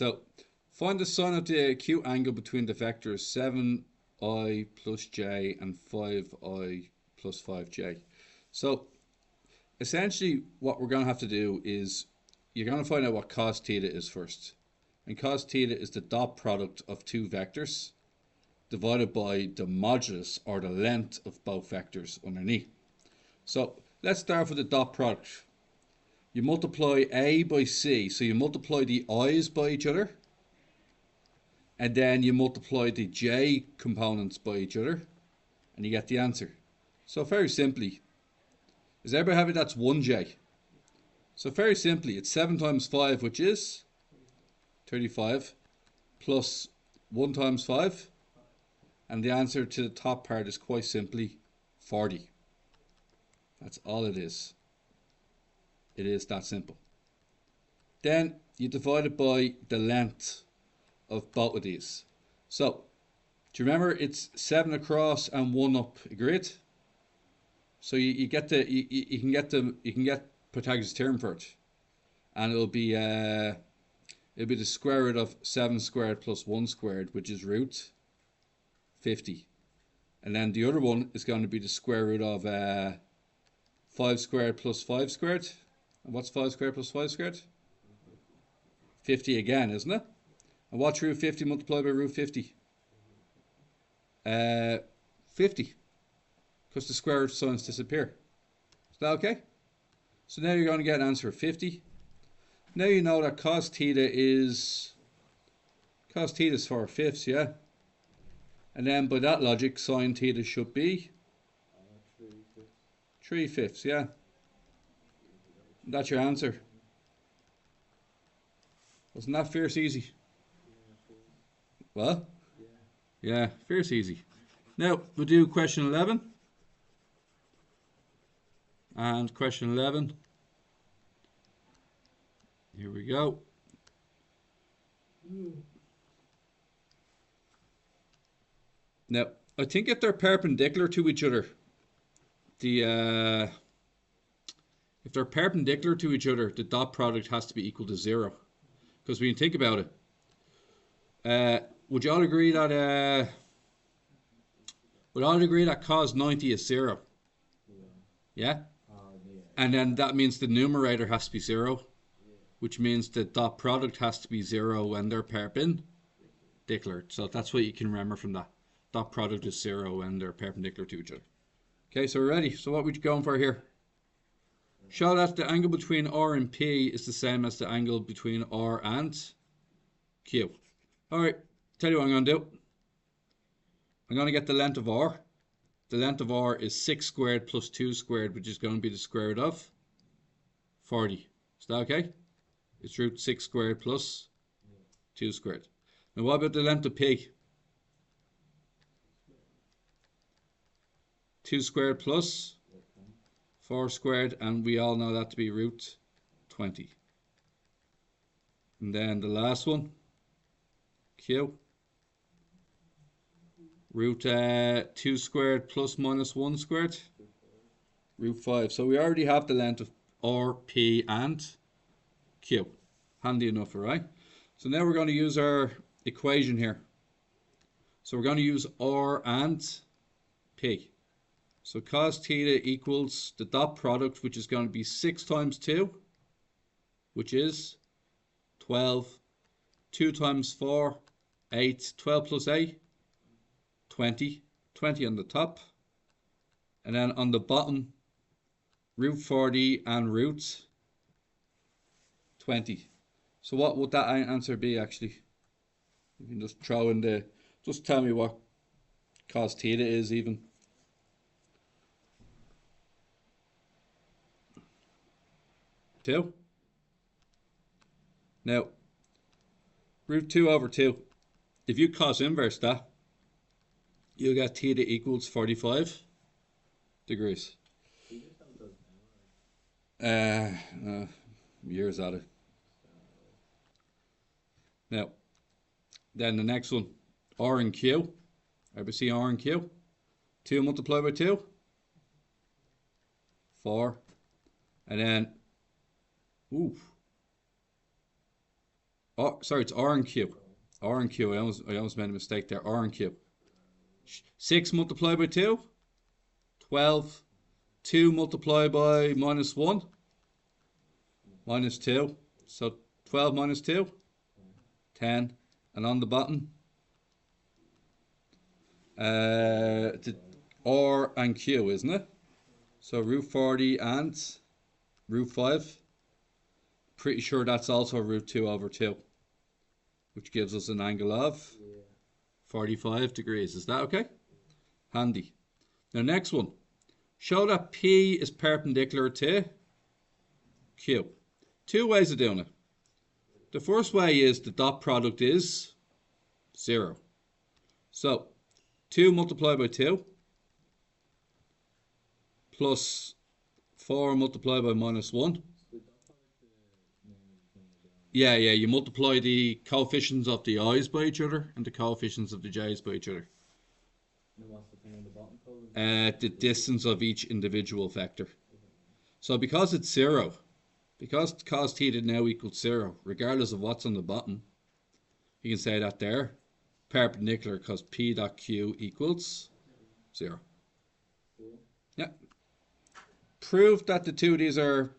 So find the sine of the acute angle between the vectors 7i plus j and 5i plus 5j. So essentially what we're going to have to do is you're going to find out what cos theta is first. And cos theta is the dot product of two vectors divided by the modulus or the length of both vectors underneath. So let's start with the dot product. You multiply a by c, so you multiply the i's by each other, and then you multiply the j components by each other, and you get the answer. So very simply, is everybody happy that's 1j? So very simply, it's 7 times 5, which is 35, plus 1 times 5, and the answer to the top part is quite simply 40. That's all it is. It is that simple. Then you divide it by the length of both of these. So, do you remember it's 7 across and 1 up, agreed? So you can get Pythagoras' theorem for it, and it'll be the square root of 7 squared plus 1 squared, which is root 50. And then the other one is going to be the square root of 5 squared plus 5 squared. And what's 5 squared plus 5 squared? 50 again, isn't it? And what's root 50 multiplied by root 50? 50. Because the square root signs disappear. Is that okay? So now you're going to get an answer of 50. Now you know that cos theta is 4/5, yeah? And then by that logic, sine theta should be 3/5, yeah? And that's your answer. Wasn't that fierce easy? Well? Yeah, fierce easy. Now, we'll do question 11. And question 11. Here we go. Now, I think if they're perpendicular to each other, if they're perpendicular to each other, the dot product has to be equal to 0. Because when you think about it, would you all agree that cos 90 is 0? Yeah? And then that means the numerator has to be 0, which means the dot product has to be 0 when they're perpendicular. So that's what you can remember from that. Dot product is 0 when they're perpendicular to each other. Okay, so we're ready. So what are we going for here? Show that the angle between R and P is the same as the angle between R and Q. Alright, tell you what I'm going to do. I'm going to get the length of R. The length of R is 6 squared plus 2 squared, which is going to be the square root of 40. Is that okay? It's root 6 squared plus 2 squared. Now what about the length of P? 2 squared plus 4 squared, and we all know that to be root 20. And then the last one, Q. Root 2 squared plus minus 1 squared, root 5. So we already have the length of R, P, and Q. Handy enough, alright? So now we're going to use our equation here. So we're going to use R and P. So cos theta equals the dot product, which is going to be 6 times 2, which is 12. 2 times 4, 8. 12 plus 8, 20. 20 on the top. And then on the bottom, root 40 and root 20. So what would that answer be actually? You can just throw in the, just tell me what cos theta is even. Two. Now, root 2 over 2. If you cos inverse that, you'll get theta equals 45 degrees. Years at it. Now, then the next one, R and Q. Everybody see R and Q? 2 multiplied by 2? 4. And then, sorry, it's R and Q. R and Q. I almost made a mistake there. R and Q. 6 multiplied by 2, 12. 2 multiplied by minus 1, minus 2. So 12 minus 2, 10. And on the bottom, the R and Q, isn't it? So root 40 and root 5. Pretty sure that's also root 2 over 2, which gives us an angle of 45 degrees. Is that okay? Handy. Now next one. Show that P is perpendicular to Q. Two ways of doing it. The first way is the dot product is 0. So 2 multiplied by 2 plus 4 multiplied by minus 1. Yeah, you multiply the coefficients of the i's by each other and the coefficients of the j's by each other. The distance of each individual vector. So because it's 0, because cos theta now equals 0, regardless of what's on the bottom, you can say that there, perpendicular, because P dot Q equals 0. Yeah. Prove that the two of these are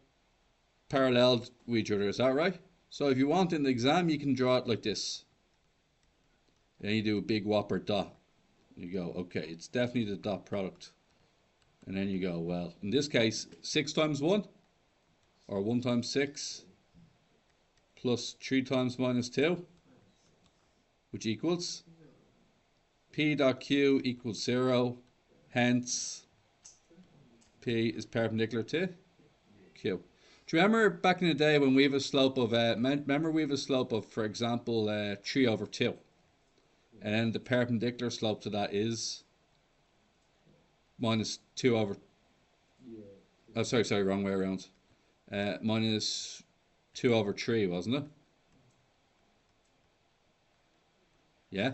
parallel with each other, is that right? So if you want in the exam, you can draw it like this. Then you do a big whopper dot. You go, okay, it's definitely the dot product. And then you go, well, in this case, 6 times 1, or 1 times 6, plus 3 times minus 2, which equals P dot Q equals 0, hence P is perpendicular to Q. Do you remember back in the day when we have a slope of, for example, 3 over 2? And then the perpendicular slope to that is minus 2 over... Oh, sorry, wrong way around. Minus 2 over 3, wasn't it? Yeah?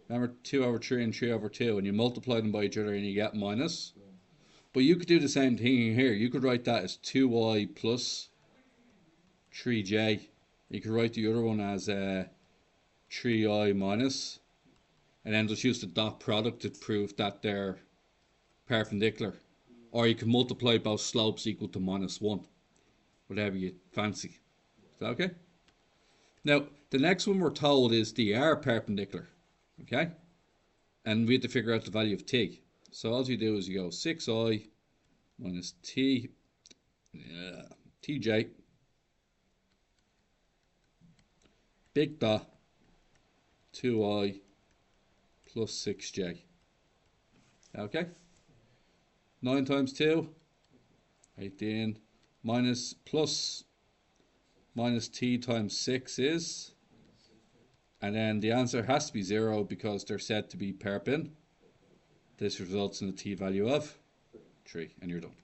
Remember 2 over 3 and 3 over 2, and you multiply them by each other and you get minus. But you could do the same thing here. You could write that as 2y plus 3j. You could write the other one as 3i minus. And then just use the dot product to prove that they're perpendicular. Or you can multiply both slopes equal to minus 1. Whatever you fancy. Is that okay? Now, the next one we're told is they are perpendicular. Okay? And we have to figure out the value of t. So all you do is you go 6i minus tj big dot 2i plus 6j. Okay? 9 times 2, 18, minus t times 6 is, and then the answer has to be 0 because they're said to be perpendicular. This results in a t value of 3, and you're done.